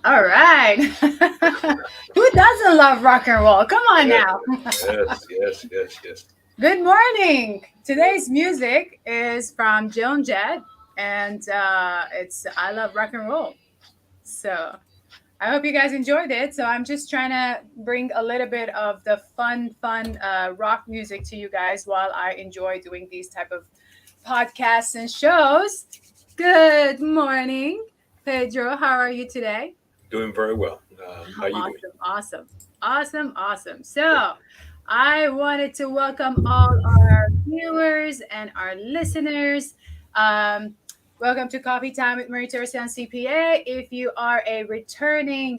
All right. Who doesn't love rock and roll? Come on Yes, now. yes. Good morning. Today's music is from Joan Jett, and it's I Love Rock and Roll. So I hope you guys enjoyed it. So I'm just trying to bring a little bit of the fun rock music to you guys while I enjoy doing these type of podcasts and shows. Good morning, Pedro. How are you today? Doing very well. How you doing? Awesome. So, I wanted to welcome all our viewers and our listeners. Um, Welcome to Coffee Time with Marie Torossian CPA. If you are a returning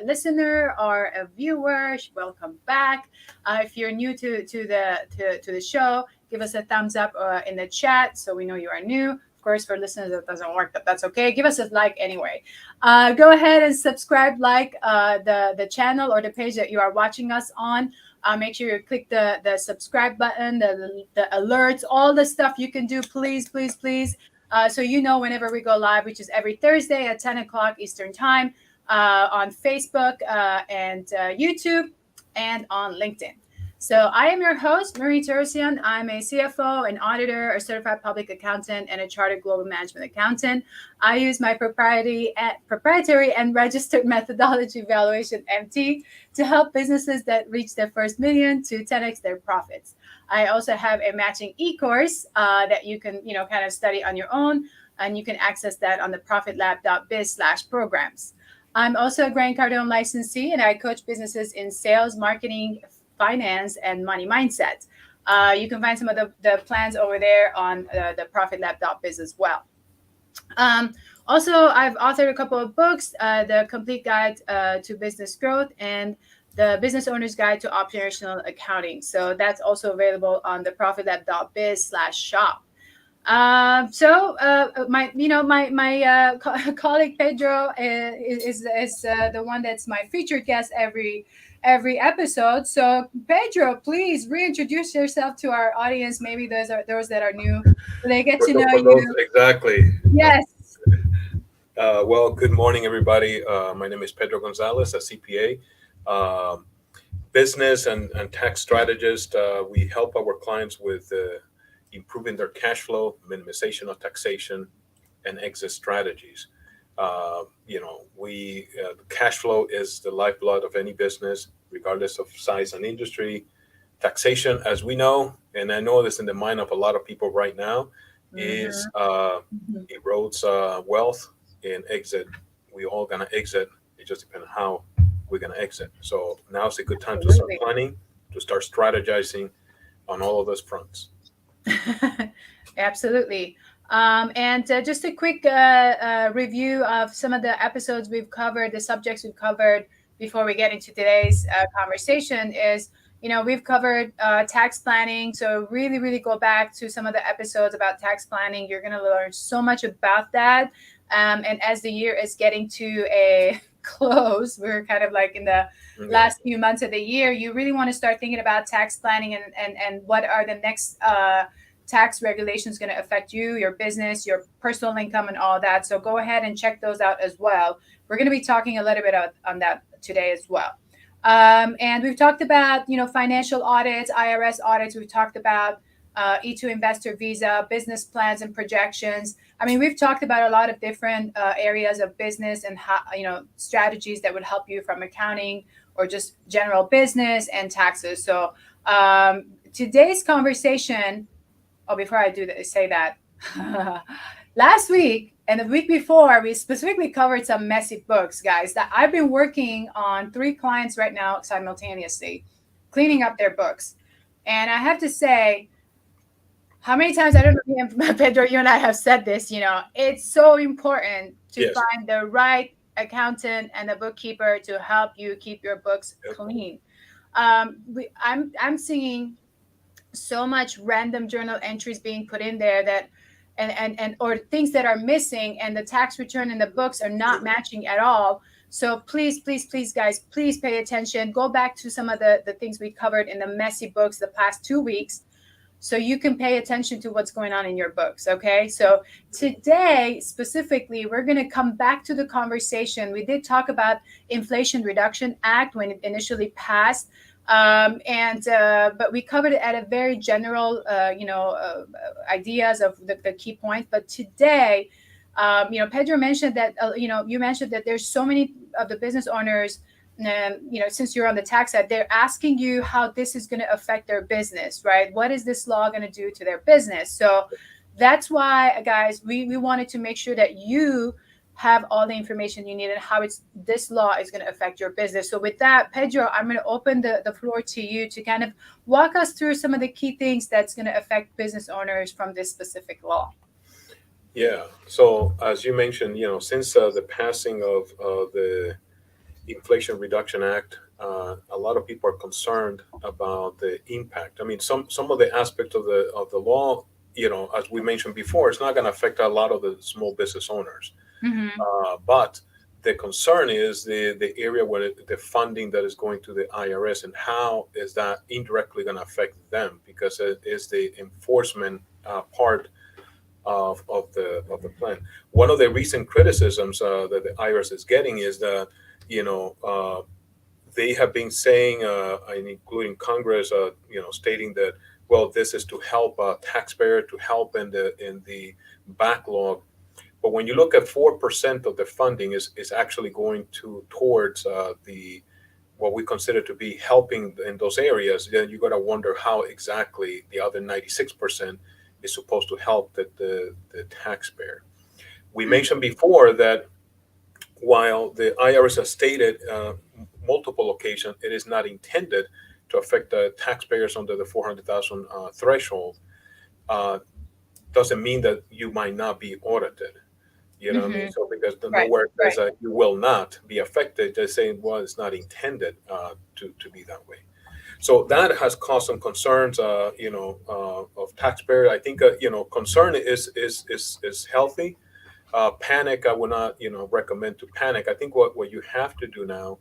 listener or a viewer, welcome back. If you're new to the show, give us a thumbs up in the chat so we know you are new. Of course, for listeners that doesn't work, but that's okay. Give us a like anyway. Go ahead and subscribe, like the channel or the page that you are watching us on. Make sure you click the subscribe button, the alerts, all the stuff you can do. Please. So you know whenever we go live, which is every Thursday at 10 o'clock Eastern Time on Facebook and YouTube and on LinkedIn. So I am your host, Marie Torossian. I'm a CFO, an auditor, a certified public accountant, and a chartered global management accountant. I use my proprietary and registered methodology valuation MT to help businesses that reach their first million to 10x their profits. I also have a matching e-course that you can, kind of study on your own, and you can access that on the profitlab.biz/programs. I'm also a Grant Cardone licensee, and I coach businesses in sales, marketing, finance, and money mindset. You can find some of the plans over there on the profitlab.biz as well. Also, I've authored a couple of books, The Complete Guide to Business Growth and The Business Owner's Guide to Operational Accounting. So that's also available on the profitlab.biz/shop. My colleague Pedro is the one that's my featured guest every episode. So Pedro, please reintroduce yourself to our audience. Maybe those that are new, so they get to know For those, you. exactly. Yes. Well, good morning, everybody. My name is Pedro Gonzalez, a CPA, business and tax strategist. We help our clients with improving their cash flow, minimization of taxation, and exit strategies. Cash flow is the lifeblood of any business, regardless of size and industry. Taxation, as we know, and I know this in the mind of a lot of people right now, is erodes wealth and exit. We all gonna exit. It just depends on how we're gonna exit. So now's a good time to start planning, to start strategizing on all of those fronts. Absolutely. And just a quick review of some of the episodes we've covered, the subjects we've covered before we get into today's conversation is, we've covered tax planning. So really go back to some of the episodes about tax planning. You're going to learn so much about that. And as the year is getting to a close, we're kind of like in the last few months of the year, you really want to start thinking about tax planning and what are the next tax regulations going to affect you, your business, your personal income, and all that. So go ahead and check those out as well. We're going to be talking a little bit on that today as well. And we've talked about, financial audits, IRS audits. We've talked about E2 investor visa, business plans and projections. I mean, we've talked about a lot of different areas of business and how, strategies that would help you from accounting or just general business and taxes. So today's conversation, before I say that, last week and the week before, we specifically covered some messy books, guys, that I've been working on 3 clients right now simultaneously, cleaning up their books. And I have to say, how many times, I don't know, Pedro, you and I have said this, it's so important to find the right accountant and a bookkeeper to help you keep your books clean. I'm seeing so much random journal entries being put in there that and or things that are missing, and the tax return and the books are not matching at all. So please guys, please pay attention. Go back to some of the things we covered in the messy books the past 2 weeks. so you can pay attention to what's going on in your books. Okay, so today specifically we're going to come back to the conversation. We did talk about Inflation Reduction Act when it initially passed, and but we covered it at a very general ideas of the key points. But today, Pedro mentioned that you mentioned that there's so many of the business owners, since you're on the tax side, they're asking you how this is going to affect their business, right? What is this law going to do to their business? So that's why, guys, we wanted to make sure that you have all the information you need and how this law is going to affect your business. So with that, Pedro, I'm going to open the floor to you to kind of walk us through some of the key things that's going to affect business owners from this specific law. Yeah. So as you mentioned, since the passing of the Inflation Reduction Act, a lot of people are concerned about the impact. I mean, some of the aspects of the law, as we mentioned before, it's not going to affect a lot of the small business owners. Mm-hmm. But the concern is the area where the funding that is going to the IRS, and how is that indirectly going to affect them, because it is the enforcement part of the plan. One of the recent criticisms that the IRS is getting is that you know they have been saying, and including Congress, stating that, well, this is to help taxpayer, to help in the backlog. But when you look at 4% of the funding is actually going towards the what we consider to be helping in those areas, then you got to wonder how exactly the other 96% is supposed to help the taxpayer. We mentioned before that while the IRS has stated multiple occasions it is not intended to affect the taxpayers under the 400,000 threshold, uh, doesn't mean that you might not be audited. You know what I mean? Mm-hmm. So because Right, nowhere it says right. that you will not be affected, they're saying, well, it's not intended to be that way. So that has caused some concerns, of taxpayers. I think, concern is healthy. Panic, I would not, recommend to panic. I think what you have to do now,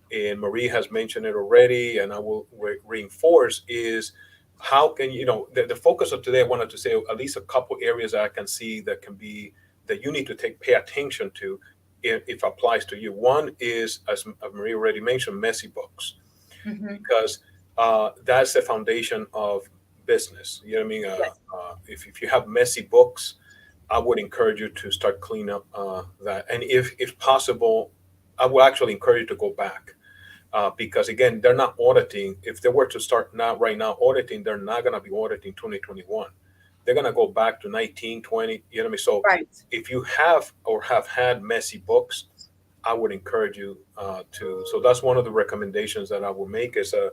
and Marie has mentioned it already, and I will reinforce, is how can the focus of today. I wanted to say at least a couple areas that I can see that you need to pay attention to if applies to you. One is, as Marie already mentioned, messy books, Mm-hmm. because that's the foundation of business. You know what I mean? Yes. If you have messy books, I would encourage you to start cleaning up that. And if possible, I would actually encourage you to go back, because again, they're not auditing. If they were to start now, right now, auditing, they're not going to be auditing 2021. They're going to go back to 19, 20. You know what I mean? So Right. if you have or have had messy books, I would encourage you to. So that's one of the recommendations that I will make is, to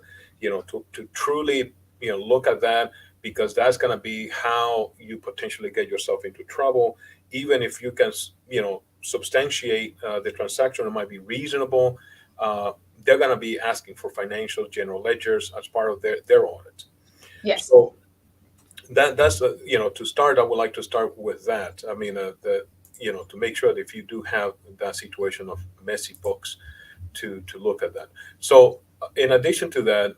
truly, look at that, because that's going to be how you potentially get yourself into trouble. Even if you can, substantiate the transaction, it might be reasonable. Uh, they're going to be asking for financial general ledgers as part of their audit. Yes. So that's to start. I would like to start with that. I mean, to make sure that if you do have that situation of messy books, to look at that. So in addition to that,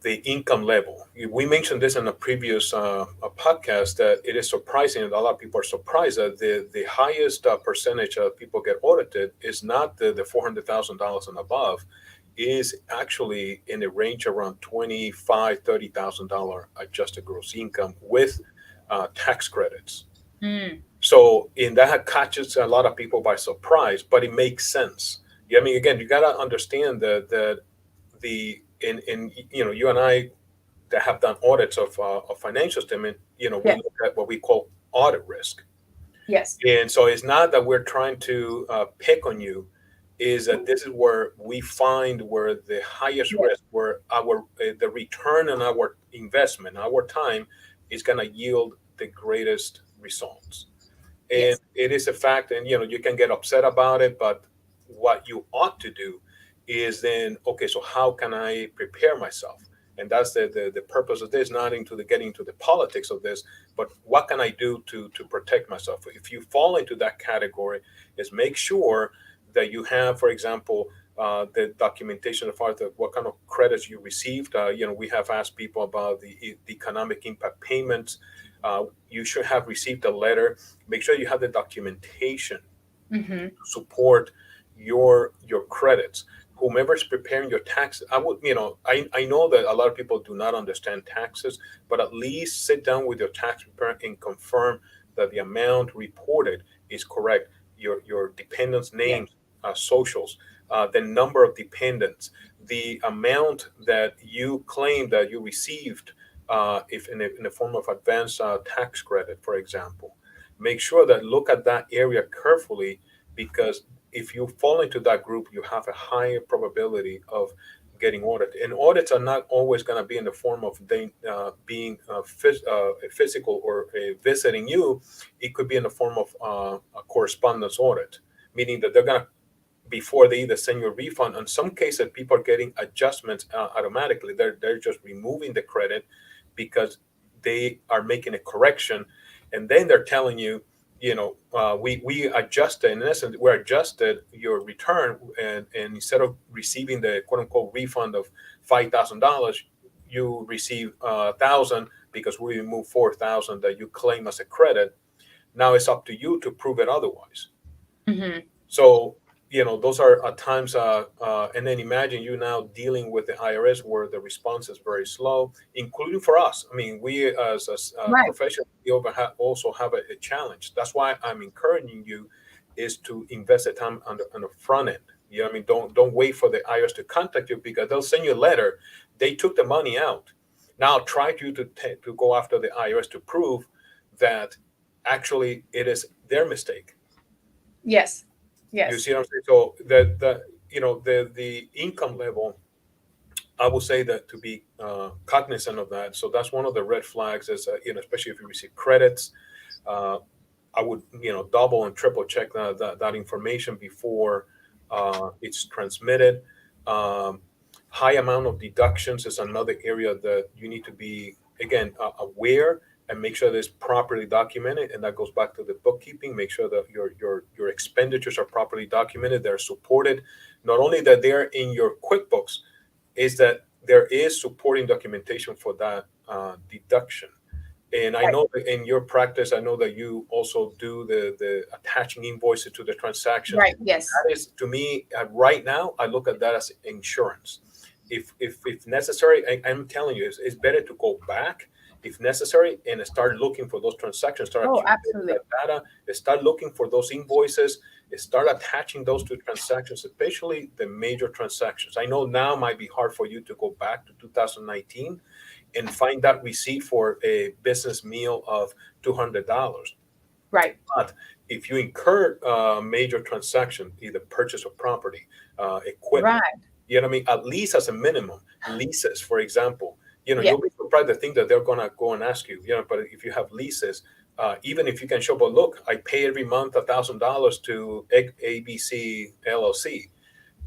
the income level. We mentioned this in a previous a podcast, that it is surprising, and a lot of people are surprised that the highest percentage of people get audited is not the $400,000 and above, is actually in the range around $25,000-$30,000 adjusted gross income with tax credits. Mm. So in that catches a lot of people by surprise, but it makes sense. Yeah, I mean, again, you got to understand that the in you and I that have done audits of financial statement, we Yes. look at what we call audit risk. Yes. And so it's not that we're trying to pick on you, is that this is where we find where the highest Yes. risk, where our the return on our investment, our time, is going to yield the greatest results. And Yes. it is a fact, and you can get upset about it, but what you ought to do is then, okay, so how can I prepare myself? And that's the purpose of this, not into the getting into the politics of this, but what can I do to protect myself? If you fall into that category, is make sure that you have, for example, the documentation as far as what kind of credits you received. We have asked people about the economic impact payments. You should have received a letter. Make sure you have the documentation Mm-hmm. to support your credits. Whomever's preparing your tax, I would, I know that a lot of people do not understand taxes, but at least sit down with your tax preparer and confirm that the amount reported is correct. Your dependents' Yeah. names, socials, the number of dependents, the amount that you claim that you received, if in the form of advance tax credit, for example. Make sure that look at that area carefully, because if you fall into that group, you have a higher probability of getting audited. And audits are not always going to be in the form of being physical or visiting you. It could be in the form of a correspondence audit, meaning that they're going to, before they either send you a refund. In some cases, people are getting adjustments automatically. They're just removing the credit because they are making a correction, and then they're telling you, we adjusted, in essence, we adjusted your return, and instead of receiving the quote unquote refund of $5,000, you receive 1,000 because we removed 4,000 that you claim as a credit. Now it's up to you to prove it otherwise. Mm-hmm. So, those are at times, and then imagine you now dealing with the IRS where the response is very slow, including for us. I mean, we as Right. professionals, we also have a challenge. That's why I'm encouraging you is to invest the time on the front end. You know what I mean? Don't wait for the IRS to contact you, because they'll send you a letter. They took the money out. Now try to go after the IRS to prove that actually it is their mistake. Yes. You Yes. see what I'm saying? So the income level, I would say that to be cognizant of that. So that's one of the red flags is, especially if you receive credits, uh, I would, double and triple check that information before it's transmitted. Um, High amount of deductions is another area that you need to be, again, aware and make sure that it's properly documented. And that goes back to the bookkeeping. Make sure that your expenditures are properly documented. They're supported. Not only that they're in your QuickBooks, is that there is supporting documentation for that deduction. And I Right. know that in your practice, I know that you also do the attaching invoices to the transactions. Right. Yes. That is, to me, right now, I look at that as insurance. If necessary, I'm telling you, it's better to go back if necessary and start looking for those transactions, start Oh, accumulating absolutely. that data, start looking for those invoices, start attaching those to transactions, especially the major transactions. I know now might be hard for you to go back to 2019 and find that receipt for a business meal of $200. Right. But if you incur major transaction, either purchase of property, equipment, Right. you know what I mean? At least as a minimum, leases, for example, Yeah. you'll be surprised to think that they're gonna go and ask you, but if you have leases, even if you can show, but look, I pay every month $1,000 to ABC LLC,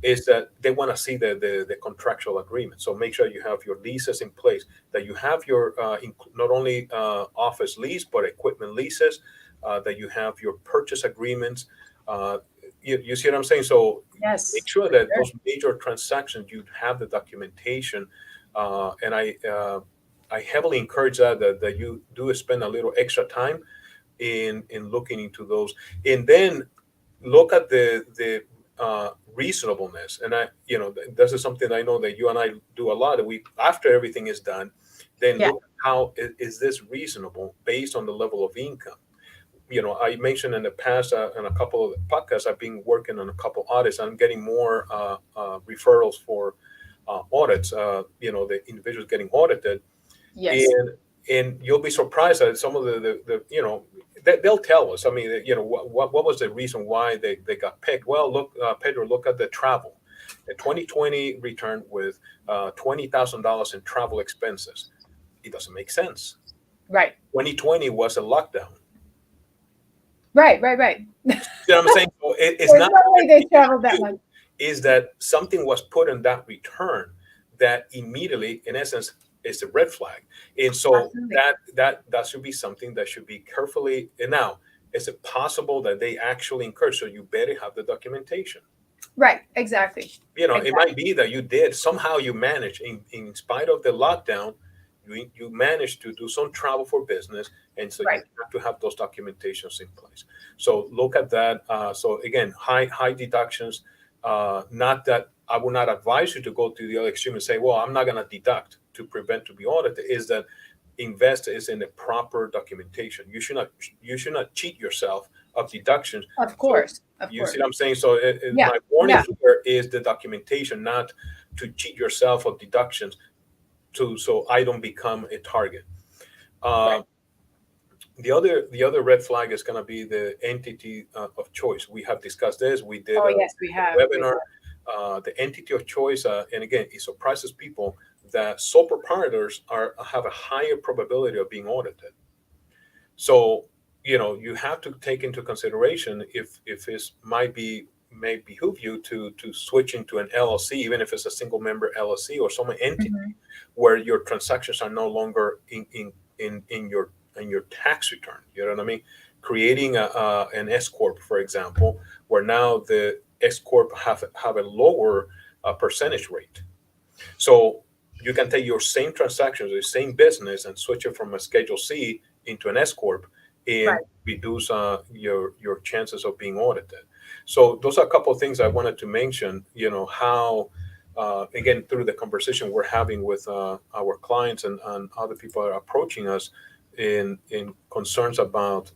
is that they want to see the contractual agreement. So make sure you have your leases in place, that you have your not only office lease, but equipment leases, that you have your purchase agreements. Uh, you see what I'm saying? So make Yes. sure For that sure. those major transactions, you have the documentation. And I heavily encourage that you do spend a little extra time in looking into those. And then look at the reasonableness. And this is something I know that you and I do a lot. That we, after everything is done, then Yeah. look at how is this reasonable based on the level of income. I mentioned in the past, in a couple of podcasts, I've been working on a couple audits. I'm getting more referrals for audits. The individuals getting audited, Yes. and you'll be surprised at some of they'll tell us. I mean, what was the reason why they got picked? Well, look, Pedro, look at the travel. The 2020 returned with $20,000 in travel expenses. It doesn't make sense. Right. 2020 was a lockdown. Right. Right. Right. You know what I'm saying? So it's There's not no way they traveled that you, much. is that something was put in that return that immediately, in essence, is a red flag. And so Absolutely. that should be something that should be carefully. And now, is it possible that they actually incur? So you better have the documentation. Right. Exactly. It might Exactly. be that you did somehow, you managed in spite of the lockdown, you managed to do some travel for business, and so you Right. have to have those documentations in place. So look at that. So again, high deductions. Not that I would not advise you to go to the other extreme and say, well, I'm not going to deduct to prevent to be audited. Is that invest is in the proper documentation. You should not cheat yourself of deductions. Of So course. Of you see course. what I'm saying? So Yeah. my warning Yeah. here is the documentation, not to cheat yourself of deductions, to so I don't become a target. Uh, Right. the other red flag is going to be the entity of choice. We have discussed this. We did Oh a yes, we have. We webinar. The entity of choice, and again, it surprises people that sole proprietors have a higher probability of being audited. So you have to take into consideration if this may behoove you to switch into an LLC, even if it's a single member LLC or some entity have. where your transactions are no longer in your tax return. You know what I mean? Creating an S corp, for example, where now the S corp have a lower percentage rate. So you can take your same transactions, the same business, and switch it from a Schedule C into an S corp, and Right. reduce your chances of being audited. So those are a couple of things I wanted to mention. How again, through the conversation we're having with our clients and other people are approaching us in concerns about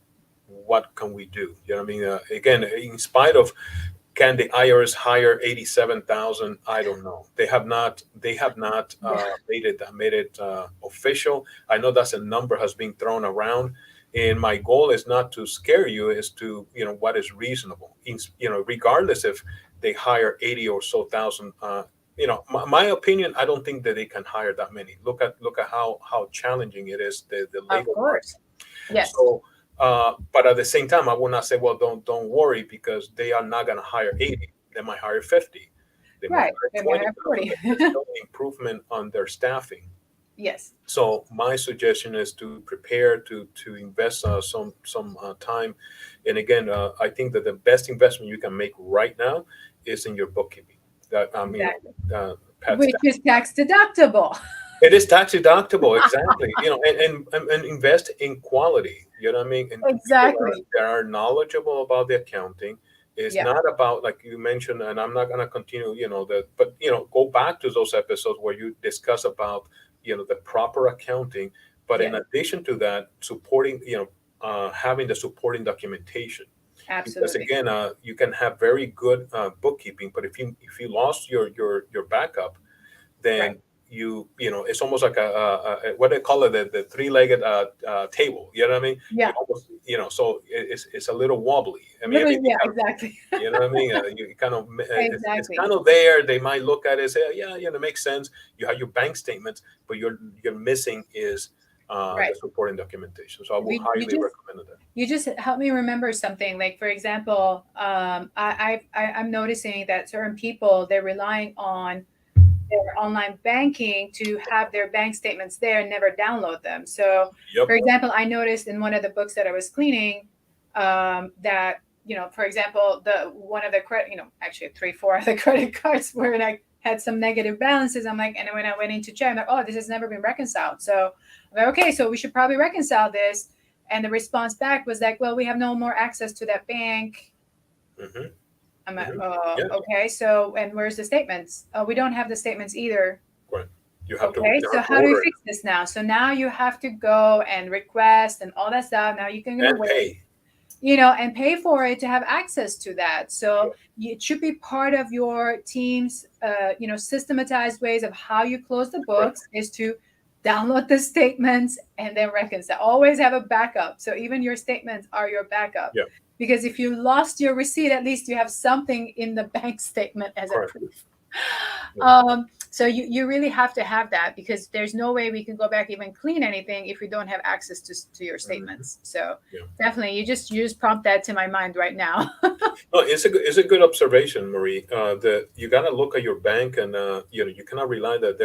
what can we do. You know what I mean? Again, in spite of, can the IRS hire 87,000? I don't know. They have not. They have not Yeah. made it official. I know that's a number has been thrown around, and my goal is not to scare you. Is to what is reasonable. Regardless if they hire 80 or so thousand. My opinion. I don't think that they can hire that many. Look at how challenging it is, the Of labor market. course. Yes. So, but at the same time, I will not say, well, don't worry, because they are not going to hire 80. They might hire 50. They might Right. hire They might 20, have 40. but there's still an improvement on their staffing. Yes. So my suggestion is to prepare to invest some time. And again, I think that the best investment you can make right now is in your bookkeeping. That I mean, Exactly. Pat, Which is tax deductible. it is tax deductible, exactly. And invest in quality. You know what I mean? And people Exactly. that are knowledgeable about the accounting. It's Yeah. not about, like you mentioned, and I'm not gonna continue. But go back to those episodes where you discuss about the proper accounting. But in Yes. addition to that, supporting having the supporting documentation, because Absolutely. again, you can have very good bookkeeping, but if you lost your backup, Right. then it's almost like what they call it, the three-legged table. You know what I mean? You Yeah. almost, so it's a little wobbly. I mean, Literally. everything Yeah. kind of, Exactly. you know what I mean? You kind of it's Exactly. kind of there. They might look at it and say, yeah, it makes sense. You have your bank statements, but you're missing is the Right. supporting documentation. So I will We, you highly just recommend that. you just help me remember something. Like for example, I'm noticing that certain people they're relying on their online banking to have their bank statements there and never download them. So, Yep. for example, I noticed in one of the books that I was cleaning that for example, the one of the credit, actually three, four of the credit cards where I had some negative balances. I'm like, and when I went in to check, I'm like, oh, this has never been reconciled. So, I'm like, okay, so we should probably reconcile this. And the response back was like, well, we have no more access to that bank. Hmm. I'm like, Hmm. Yes. okay, so, and where's the statements? Oh, we don't have the statements either. Right. You have to Okay, you so have to how do we order it fix this now? So now you have to go and request and all that stuff. Now you can gonna and wait, pay. and pay for it to have access to that. So Yes. it should be part of your team's, systematized ways of how you close the Right. books is to download the statements and then reconcile. Always have a backup. So even your statements are your backup. Yeah. Because if you lost your receipt, at least you have something in the bank statement as a Correct. proof. Yeah. So you really have to have that because there's no way we can go back even clean anything if we don't have access to your Mhm. statements. So Yeah. definitely, you just prompt that to my mind right now. No, it's a good observation, Marie. That you gotta look at your bank, and you cannot rely that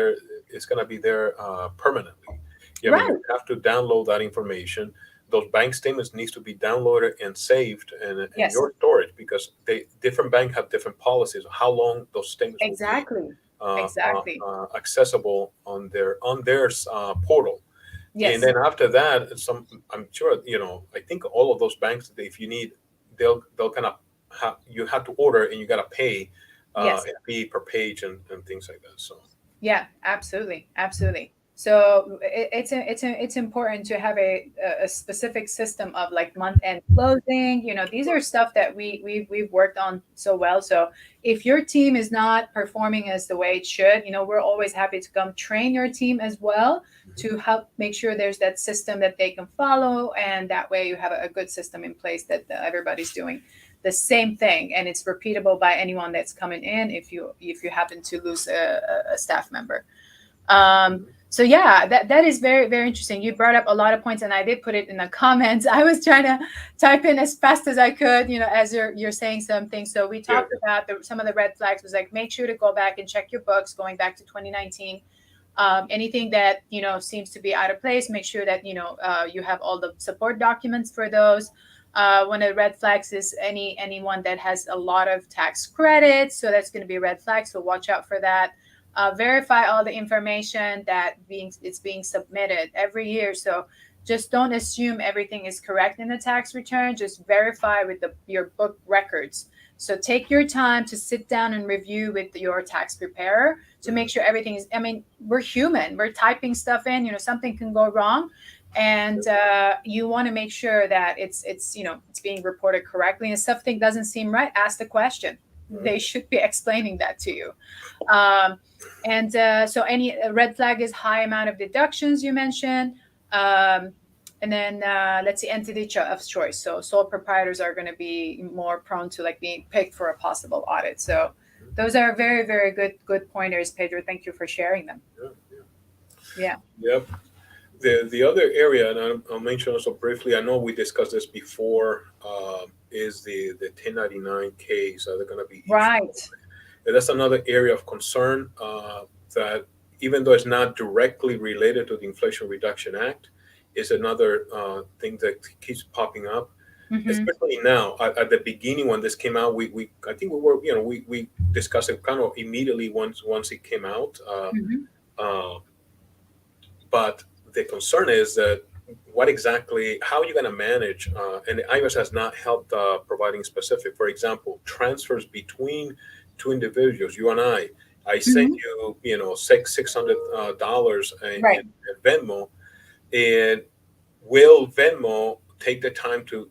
it's gonna be there permanently. Yeah, I mean, Right. you have to download that information. those bank statements needs to be downloaded and saved in Yes, your storage, because they different bank have different policies on how long those statements will be exactly. Exactly. accessible on their portal. And Yes. then after that, I'm sure, I think all of those banks, if you need, they'll kind of you have to order and you got to pay Yes. a fee per page and things like that. So Yeah, absolutely, absolutely. So it's important to have a specific system of like month end closing. These are stuff that we've worked on so well. So if your team is not performing as the way it should, we're always happy to come train your team as well mhm. to help make sure there's that system that they can follow, and that way you have a good system in place that everybody's doing the same thing, and it's repeatable by anyone that's coming in if you happen to lose a staff member. So yeah, that is very, very interesting. You brought up a lot of points, and I did put it in the comments. I was trying to type in as fast as I could, as you're saying something. So we Yeah. talked about some of the red flags was like, make sure to go back and check your books going back to 2019. Anything that seems to be out of place, make sure that you have all the support documents for those. One of the red flags is anyone that has a lot of tax credits, so that's going to be a red flag. So watch out for that. Verify all the information that it's being submitted every year. So just don't assume everything is correct in the tax return. Just verify with your book records. So take your time to sit down and review with your tax preparer to make sure everything is. I mean, we're human. We're typing stuff in. Something can go wrong, and you want to make sure that it's being reported correctly. And if something doesn't seem right, ask the question. They should be explaining that to you. And so any red flag is high amount of deductions you mentioned. And then let's see, entity of choice. So sole proprietors are going to be more prone to like being picked for a possible audit. So those are very, very good pointers, Pedro. Thank you for sharing them. Yeah, yeah. Yeah. Yep. The other area, and I'll mention also briefly, I know we discussed this before, is the 1099Ks. Are they going to be issued? Right. And that's another area of concern, that even though it's not directly related to the Inflation Reduction Act, is another thing that keeps popping up, Mm-hmm. especially now. At the beginning when this came out, we I think we discussed it kind of immediately once it came out. Mm-hmm. Uh, but the concern is that how are you going to manage, and the IRS has not helped providing specific, for example, transfers between two individuals, you and I sent Mm-hmm. you $600 Right. in Venmo, and will Venmo take the time to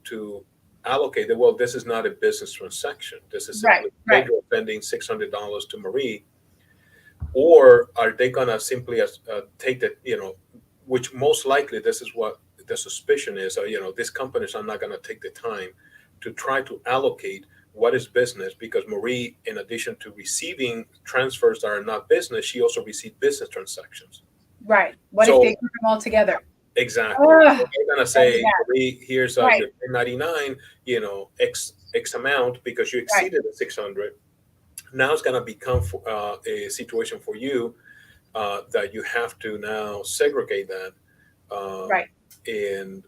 allocate it? Well, this is not a business transaction. This is Right. simply Right. Pedro sending $600 to Marie. Or are they going to simply take that, which most likely this is what the suspicion is. These companies are not going to take the time to try to allocate what is business, because Marie, in addition to receiving transfers that are not business, she also received business transactions. Right. What if they So group them all together? exactly, so Ugh, they're going to that'd be say, bad. Marie, here's Right. your 1099, X amount, because you Right. exceeded the 600. Now it's going to become a situation for you, that you have to now segregate that, um, Right. and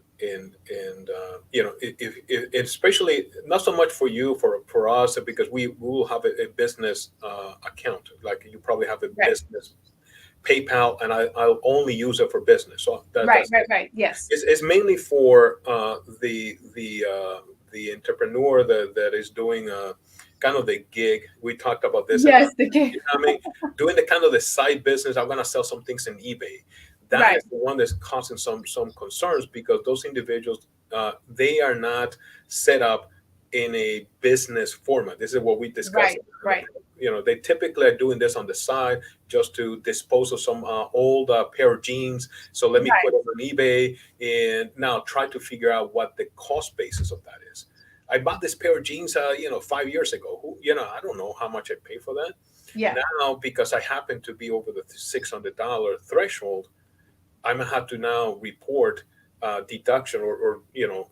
especially not so much for you, for us, because we will have a business account, like you probably have a Right. business PayPal, and I'll only use it for business. So Right. that's Right. Right. Yes. it's mainly for the entrepreneur that is doing kind of the gig. We talked about this in our, Yes. Okay. I mean, doing the kind of the side business. I'm gonna sell some things in eBay. That Right. is the one that's causing some concerns, because those individuals, they are not set up in a business format. This is what we discussed. Right. Right. They typically are doing this on the side just to dispose of some old pair of jeans. So let me put Right. it on eBay and now try to figure out what the cost basis of that is. I bought this pair of jeans, 5 years ago. I don't know how much I paid for that. Yeah. Now, because I happen to be over the $600 threshold, I'm gonna have to now report deduction or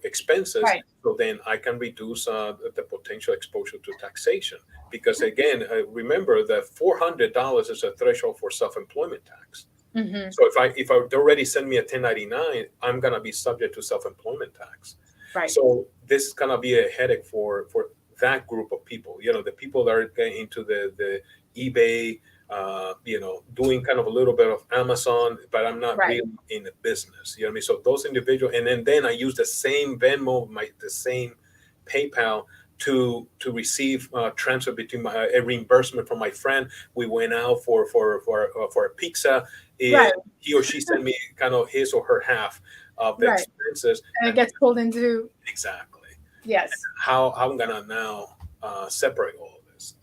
expenses, Right. so then I can reduce the potential exposure to taxation. Because again, remember that $400 is a threshold for self-employment tax. Hmm. So if I already send me a 1099, I'm gonna be subject to self-employment tax. Right. So this is gonna be a headache for that group of people. The people that are getting into the eBay, doing kind of a little bit of Amazon, but I'm not Right. really in the business. You know what I mean? So those individuals, and then I use the same Venmo, the same PayPal to receive transfer between a reimbursement from my friend. We went out for a pizza, and Right. he or she sent me kind of his or her half of the Right. expenses. And it And gets pulled into, exactly yes. how I'm gonna now separate all of this.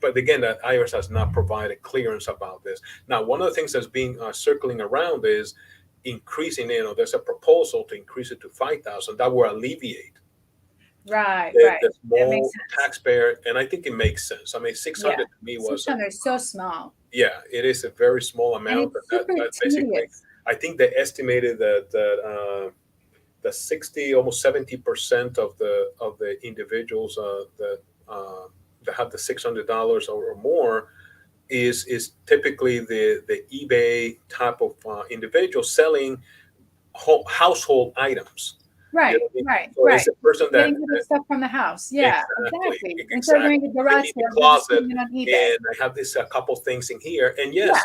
But again, that IRS has not provided clearance about this. Now, one of the things that's being circling around is increasing. There's a proposal to increase it to 5,000. That will alleviate Right. Right. the That makes small sense. taxpayer, and I think it makes sense. I mean, Yeah. 600 to me was 600 is so small. yeah, it is a very small And amount. it's super That basically, tedious. I think they estimated that 60, almost 70% of the individuals that have the $600 or more is typically the eBay type of individual selling household items. You know Right, what I mean? right, So it's right. a person that Getting rid of stuff from the house. Yeah, exactly, exactly. Instead of doing exactly. a garage Cleaning the sale, they're just closet, putting it on eBay. and I have this a couple things in here. And Yeah, yes,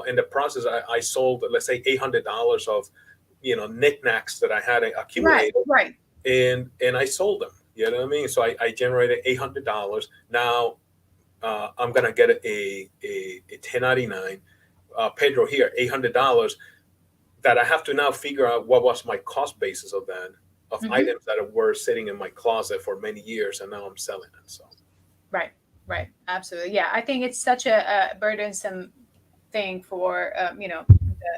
in the process, I sold, let's say, $800 of knickknacks that I had right, accumulated, right. and I sold them. You know what I mean? So I generated $800. Now I'm gonna get a 1099. Pedro here, $800 that I have to now figure out what was my cost basis of that, of Hmm. items that were sitting in my closet for many years, and now I'm selling them. So Right, right. Absolutely. Yeah, I think it's such a burdensome thing for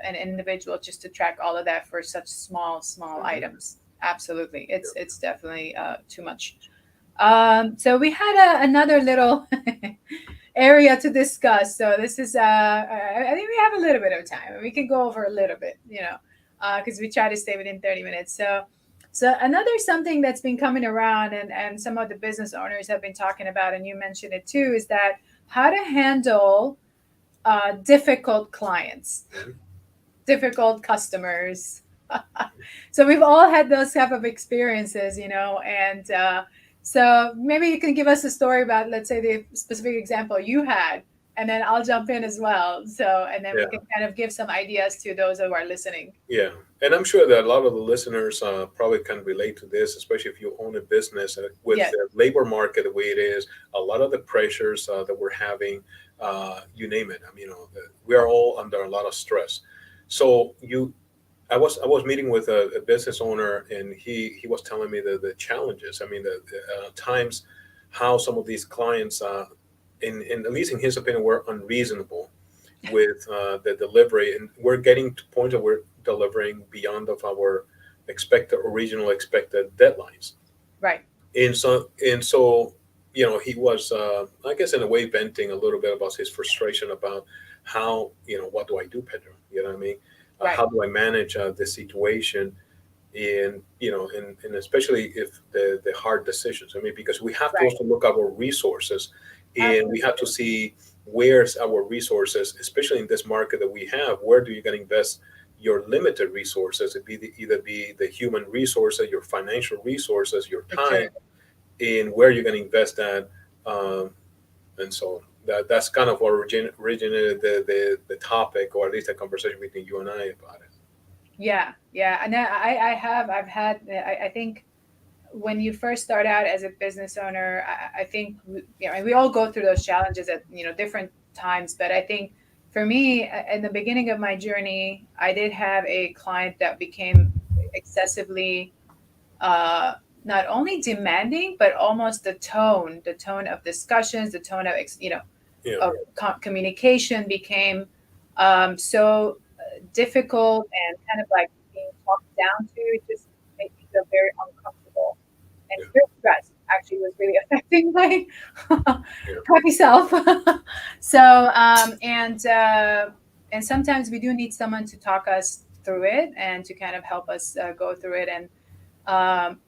an individual just to track all of that for such small mhm. items. Absolutely, Yeah. it's definitely too much. So we had another little area to discuss. So this is I think we have a little bit of time. We can go over a little bit, because we try to stay within 30 minutes. So another something that's been coming around, and some of the business owners have been talking about, and you mentioned it too, is that how to handle difficult clients, Mhm. difficult customers. So we've all had those type of experiences, and so maybe you can give us a story about, let's say, the specific example you had, and then I'll jump in as well. So, and then we Yeah. can kind of give some ideas to those who are listening. Yeah, and I'm sure that a lot of the listeners probably can relate to this, especially if you own a business with Yes. the labor market the way it is. A lot of the pressures that we're having, you name it. I mean, we are all under a lot of stress. So I was meeting with a business owner, and he was telling me the challenges. I mean, the times how some of these clients, in at least in his opinion, were unreasonable with the delivery, and we're getting to points that we're delivering beyond of our original expected deadlines. Right. And so he was, I guess, in a way, venting a little bit about his frustration about how, what do I do, Pedro? You know what I mean? Right. How do I manage this situation? And especially if the hard decisions. I mean, because we have to Right. also look at our resources, and we have to Absolutely. see where's our resources, especially in this market that we have. Where do you going to invest your limited resources? Either be the human resources, your financial resources, your For sure. time, in where you're going to invest that. Um, and so that's kind of what originated the topic, or at least a conversation between you and I about it. Yeah. Yeah. And I've had, I think when you first start out as a business owner, I think we all go through those challenges at different times. But I think for me, in the beginning of my journey, I did have a client that became excessively uh, not only demanding, but almost the tone of discussions, the tone of Yeah, of communication became so difficult and kind of like being talked down to. It just made me feel very uncomfortable and yeah, very stressed. Actually, was really affecting my yeah, happy self. So and sometimes we do need someone to talk us through it and to kind of help us go through it. And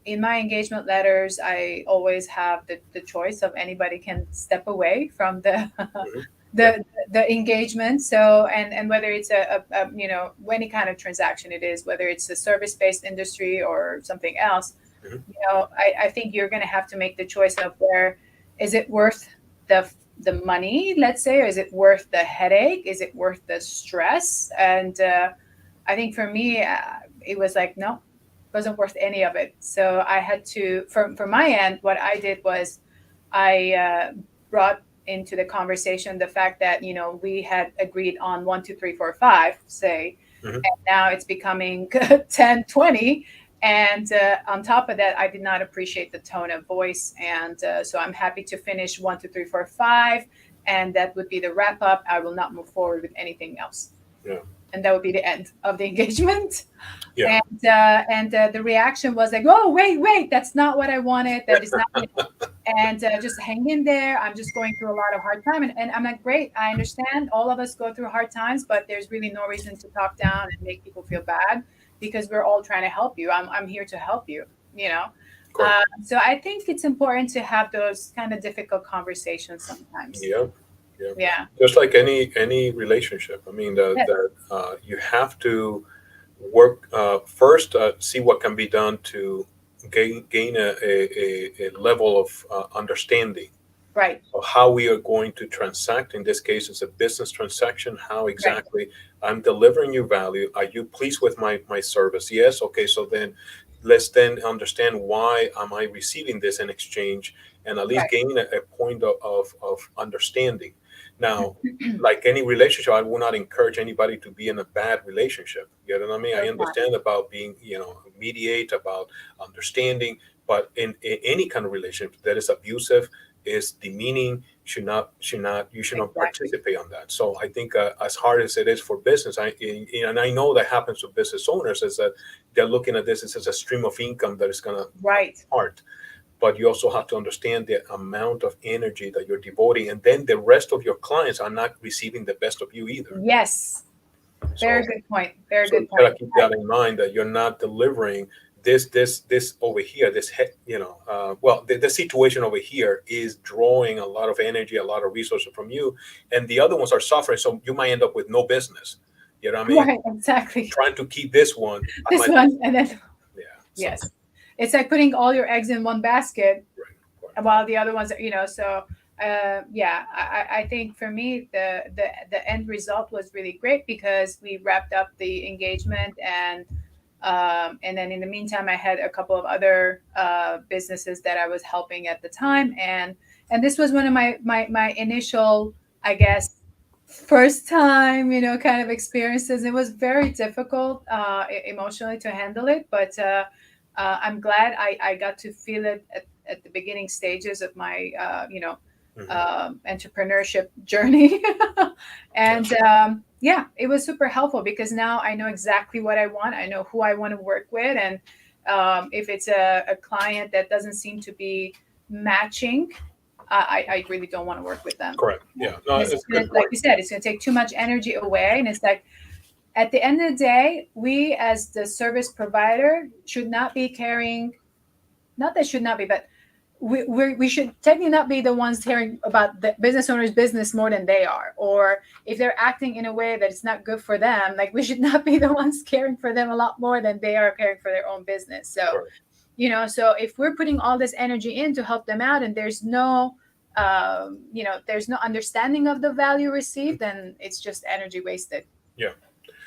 In my engagement letters, I always have the choice of anybody can step away from the Hmm. Yeah. the engagement. So and whether it's a any kind of transaction it is, whether it's a service based industry or something else, Hmm. I think you're going to have to make the choice of where is it worth the money, let's say, or is it worth the headache? Is it worth the stress? And I think for me, it was like, no, wasn't worth any of it. So I had to, from my end, what I did was I brought into the conversation the fact that, we had agreed on 1, 2, 3, 4, 5, say, Hmm. and now it's becoming 10, 20. And on top of that, I did not appreciate the tone of voice. And so I'm happy to finish 1, 2, 3, 4, 5. And that would be the wrap up. I will not move forward with anything else. Yeah. And that would be the end of the engagement. Yeah. And the reaction was like, oh, wait, that's not what I wanted. That is not, and just hang in there. I'm just going through a lot of hard time. And I'm like, great, I understand. All of us go through hard times, but there's really no reason to talk down and make people feel bad because we're all trying to help you. I'm here to help you, you know? Correct. So I think it's important to have those kind of difficult conversations sometimes. Yeah. Yeah. Yeah. Just like any relationship. I mean, Yes. that you have to work first, see what can be done to gain a level of understanding Right. of how we are going to transact. In this case, it's a business transaction. How Right. exactly I'm delivering you value. Are you pleased with my service? Yes. Okay. So then let's then understand why am I receiving this in exchange, and at least Right. gain a point of understanding. Now, like any relationship, I will not encourage anybody to be in a bad relationship. You know what I mean? I Of course not. understand about being, mediate, about understanding, but in any kind of relationship that is abusive, is demeaning, you should not Exactly. participate on that. So I think as hard as it is for business, and I know that happens to business owners, is that they're looking at this as a stream of income that is going to Right. hard. But you also have to understand the amount of energy that you're devoting, and then the rest of your clients are not receiving the best of you either. Yes. Very So good point. Very so good you gotta point. keep that in mind, that you're not delivering this over here. Well, the situation over here is drawing a lot of energy, a lot of resources from you, and the other ones are suffering. So you might end up with no business. You know what I mean? Right. Exactly. Trying to keep this one at This my one, and then yeah. So yes, it's like putting all your eggs in one basket right, right. while the other ones, so yeah, I think for me the end result was really great because we wrapped up the engagement, and then in the meantime I had a couple of other businesses that I was helping at the time, and this was one of my initial, I guess, first time, kind of experiences. It was very difficult emotionally to handle it, but I'm glad I got to feel it at the beginning stages of my, Hmm. entrepreneurship journey. Yeah. And yeah, it was super helpful because now I know exactly what I want. I know who I want to work with. And if it's a client that doesn't seem to be matching, I really don't want to work with them. Correct. Yeah. No, And it's a gonna, good like point. you said, it's going to take too much energy away. And it's like, at the end of the day, we as the service provider should not be carrying, not that should not be, but we should technically not be the ones caring about the business owner's business more than they are. Or if they're acting in a way that it's not good for them, like we should not be the ones caring for them a lot more than they are caring for their own business. So, Correct. so if we're putting all this energy in to help them out and there's no understanding of the value received, then it's just energy wasted, Yeah.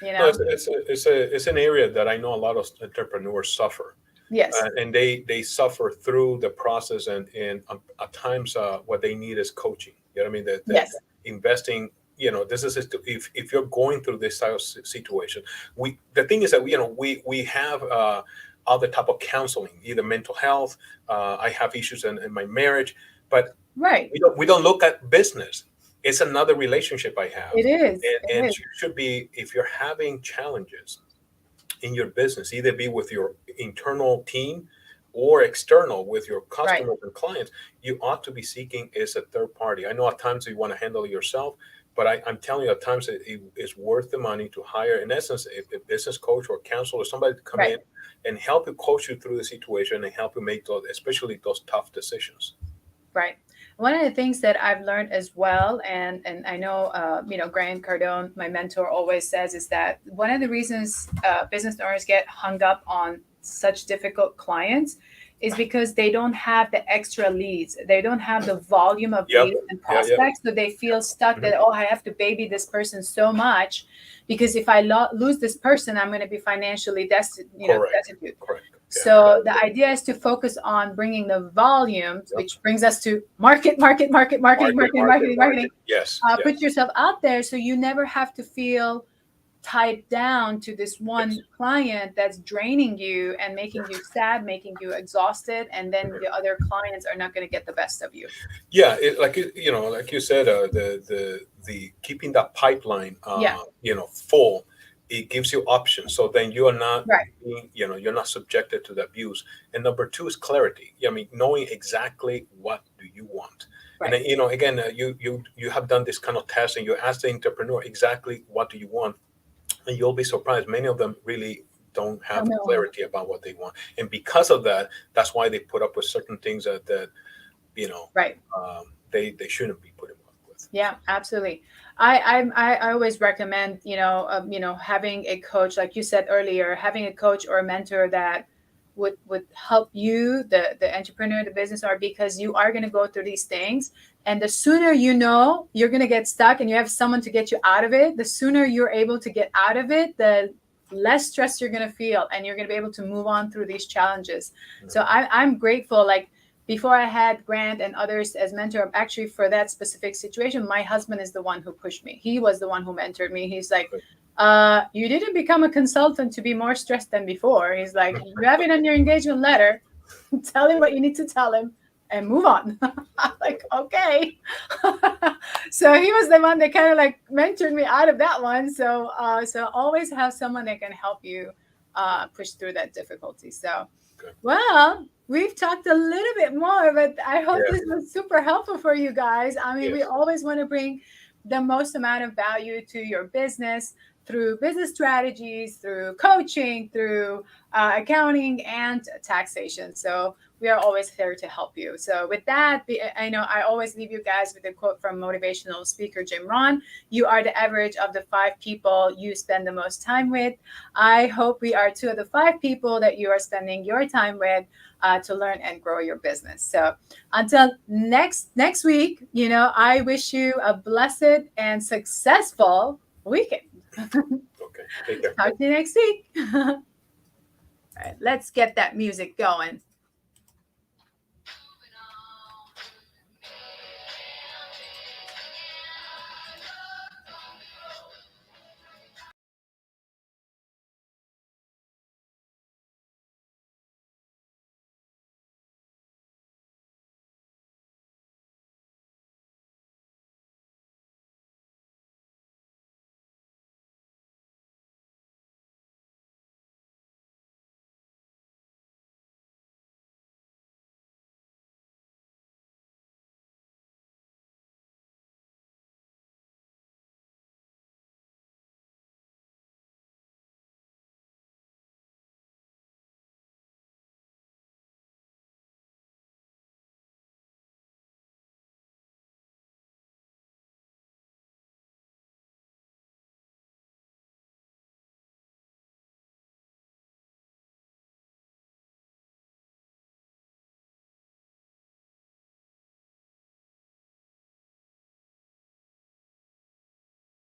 you No, know? it's an area that I know a lot of entrepreneurs suffer, Yes. and they suffer through the process, and at times what they need is coaching. You know what I mean? That Yes. investing. This is if you're going through this type of situation, the thing is that we have other type of counseling, either mental health. I have issues in my marriage, but Right. we don't look at business. It's another relationship I have, It is. and It is. you should be, if you're having challenges in your business, either be with your internal team or external with your Right. customers and clients, you ought to be seeking is a third party. I know at times you want to handle it yourself, but I'm telling you, at times it's worth the money to hire, in essence, a business coach or counselor or somebody to come Right. in and help you, coach you through the situation and help you make those, especially those tough decisions. Right. One of the things that I've learned as well, and I know, Grant Cardone, my mentor, always says is that one of the reasons business owners get hung up on such difficult clients is because they don't have the extra leads. They don't have the volume of Yep. leads and Yeah. Yeah. prospects. So they feel stuck Mhm. that, oh, I have to baby this person so much because if I lose this person, I'm going to be financially Correct. destitute. Correct. Yeah. So the idea is to focus on bringing the volumes, Yep. which brings us to marketing. Yes. Put Yes. yourself out there so you never have to feel tied down to this Yes. one client that's draining you and making you sad, making you exhausted, and then Mhm. the other clients are not going to get the best of you. Yeah, like you said, the keeping that pipeline, Yeah, full, it gives you options. So then you are not right, being, you're not subjected to the abuse. And number two is clarity. I mean, knowing exactly what do you want. And right. then, again, you have done this kind of test, and you ask the entrepreneur exactly what do you want, and you'll be surprised. Many of them really don't Oh have no, clarity about what they want, and because of that, that's why they put up with certain things that you know, right. they shouldn't be putting up with. Yeah, absolutely. I always recommend, having a coach, like you said earlier, having a coach or a mentor that would help you, the entrepreneur, the business owner, because you are going to go through these things, and the sooner you're going to get stuck, and you have someone to get you out of it, the sooner you're able to get out of it, the less stress you're going to feel, and you're going to be able to move on through these challenges. So Mhm. I'm grateful. Like before I had Grant and others as mentor, actually for that specific situation, my husband is the one who pushed me. He was the one who mentored me. He's like, Good. you didn't become a consultant to be more stressed than before. He's like, you have it on your engagement letter. Tell him what you need to tell him and move on. I'm like, okay. So he was the one that kind of like mentored me out of that one. So always have someone that can help you push through that difficulty. So Good. well, we've talked a little bit more, but I hope Yeah. this was super helpful for you guys. I mean, we Yes. always want to bring the most amount of value to your business through business strategies, through coaching, through accounting, and taxation. So we are always here to help you. So with that, I know I always leave you guys with a quote from motivational speaker Jim Rohn. You are the average of the 5 people you spend the most time with. I hope we are 2 of the 5 people that you are spending your time with to learn and grow your business. So until next week, I wish you a blessed and successful weekend. Okay. Take care. Talk to you next week. All right, let's get that music going.